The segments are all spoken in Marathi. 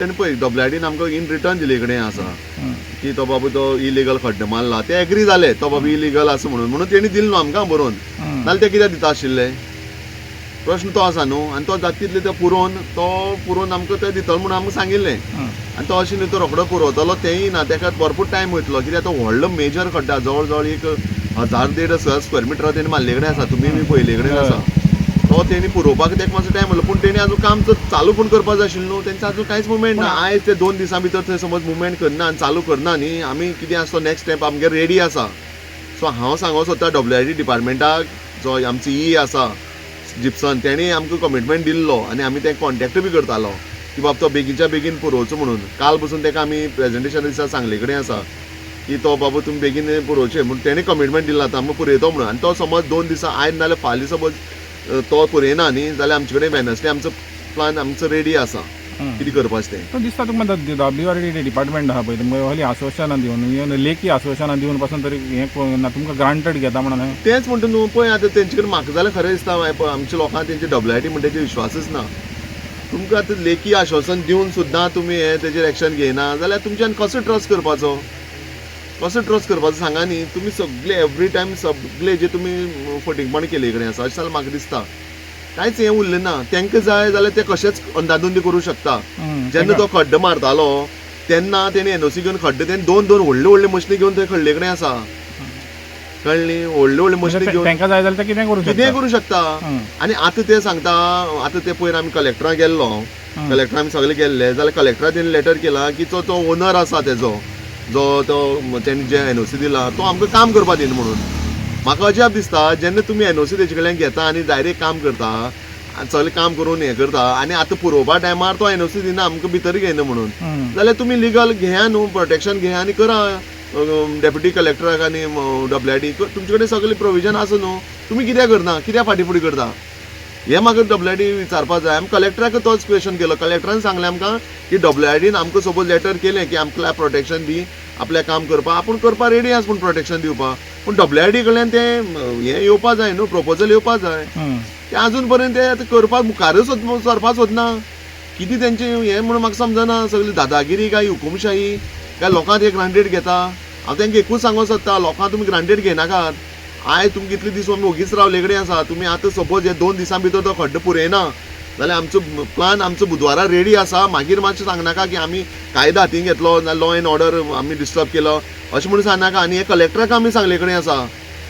तेणें पळय WIDन आमकां इन रिटर्न दिले कडेन आसा की तो बाबा तो इलिगल खड्डे मारला ते एग्री जाले तो बाबा इलिगल आसा म्हणून तेणी दिले न्हू आमकां बरोवन नाल्यार ते कित्याक दिता आशिल्ले प्रश्न तो आसा न्हू आनी तो जाता तितले ते पुरोवन आमकां ते दितलो म्हणून आमकां सांगिल्लें आनी तो अशें न्हू तो रोखडो पुरवतलो तेंय ना ताका भरपूर टायम वयतलो कित्याक तो व्हडलो मेजर खड्डा जवळ जवळ एक 1000-1500 स्क्वेअर मिटर तेणी मारले कडेन आसा तुमी बी पयले कडेन आसा तो तेणी पुरोवपाक तेका मातसो टायम उरलो पूण तेणी आजून काम चालू पूण करपाक जाय आशिल्लें न्हू तेंचो आजून कांयच मुवमेंट ना आयज ते 2 दिसां भितर थंय समज मुवमेंट करना आनी चालू करना न्ही आमी कितें आसा तो नेक्स्ट स्टेप आमगे रेडी आसा सो हांव सांगूंक सोदता WID डिपार्टमेंटाक जो आमची आसा जिप्सन तेणी आमकां कमिटमेंट दिल्लो आनी आमी तें कॉन्टेक्ट बी करतालो की बाबा तो बेगीनच्या बेगीन पुरोवचो म्हणून काल पसून तेका आमी प्रेजेंटेशन दिसा सांगले कडेन आसा की तो बाबा तुमी बेगीन पुरोवचे म्हणून तेणी कमिटमेंट दिला आतां आमकां पुरयतो म्हणून आनी तो समज 2 दिसां आयज नाल्यार फाल्यां समज तो पुरयना न्ही जाल्यार आमचे कडेन वेनसडे आमचो प्लान आमचो रेडी आसा कितें करपाचें तें तो दिसता तुमकां WID डिपार्टमेंट आहा पळय तुमकां व्हडली आश्वासनां दिवन लेखी आश्वासनां दिवन पासून तरी हें तुमकां ग्रांटेड घेता म्हणून तेंच म्हणटा न्हू पळय आतां तेंचे कडेन म्हाका जाल्यार खरें दिसता आमच्या लोकांक तेंचे WID म्हणटा तेचेर विश्वासच ना तुमकां आतां लेखी आश्वासन दिवन सुद्दां तुमी हें तेचेर एक्शन घेयना जाल्यार तुमच्यान कसो ट्रस्ट करपाचो सांगा न्ही तुमी सगळे एवरी टायम सगळे जे तुमी फटींगपण केले कडेन आसा अशें जाल्यार म्हाका दिसता कांयच हें उरलें ना तांकां जाय जाल्यार ते कशेंच अंदाधुंदी करूं शकता जेन्ना तो खड्डो मारतालो तेन्ना तेणी NOC घेवन खड्डे तेणी 2 व्हडले मशिनी घेवन थंय खड्डे कडेन आसा कळ्ळें व्हडले मशिनी घेवन तांकां जाय जाल्यार कितें करूं शकता आनी आतां ते सांगता आतां ते पयर आमी कलेक्टराक गेल्लो कलेक्टर आमी सगळे गेल्ले जाल्यार कलेक्टरा तेणी लेटर केला की तो ओनर आसा तेजो जो तो तेणी जे NOC दिला तो आमकां काम करपा दिना म्हणून म्हाका अजाप दिसता जेन्ना तुमी NOC तेजे कडल्यान घेता आनी डायरेक्ट काम करता सगळें काम करून हें करता आनी आतां पुरोवपा टायमार तो NOC दिना आमकां भितर घेयना म्हणून जाल्यार तुमी लिगल घेया न्हू प्रोटेक्शन घेया आनी करा डेप्युटी कलेक्टराक आनी WID तुमचे कडेन सगळें प्रोविजन आसा न्हू तुमी कित्याक करना कित्याक फाटीफुडी करता हें म्हाका WID विचारपाक जाय आमी कलेक्टराक तोच क्वेश्चन केलो कलेक्टरान सांगलें आमकां की WIDन आमकां सपोज लेटर केलें की आमकां प्रोटेक्शन दी आपल्या काम करपा आपूण करपा रेडी आसा पूण प्रोटेक्शन दिवपा पूण WID कडल्यान तें हें येवपा जाय न्हू प्रपोजल येवपा जाय तें आजून पर्यंत ते आतां करपाक मुखारच सरपाक सोदना कितें तेंचें हें म्हणून म्हाका समजना सगळी दादागिरी काय हुकुमशाही काय लोकांक ते ग्रांटेड घेता हांव तेंकां एकूच सांगूंक सोदता लोकांक तुमी ग्रांटेड घेयनाकात आयज तुमी कितले दीस आमी ओगीच रावले कडेन आसा तुमी आतां सपोज हे 2 दिसां भितर तो खड्डो पुरयना जाल्यार आमचो प्लान आमचो बुधवारा रेडी आसा मागीर मातशें सांगनाका की आमी कायदो हातीन घेतलो ना लॉ एंड ऑर्डर आमी डिस्टर्ब केलो अशें म्हणून सांगनाका आनी हे कलेक्टराक आमी सांगले कडेन आसा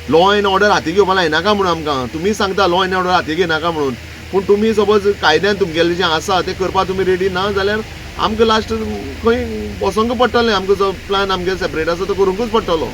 लॉ एंड ऑर्डर हाती घेवपा लायनाका म्हणून आमकां तुमी सांगता लॉ एंड ऑर्डर हाती घेनाका म्हणून पूण तुमी सपोज कायद्यान तुमगेलें जें आसा तें करपाक तुमी रेडी ना जाल्यार आमकां लास्ट खंय बसोंक पडटलें आमकां जो प्लान आमगे सेपरेट आसा तो करूंकूच पडटलो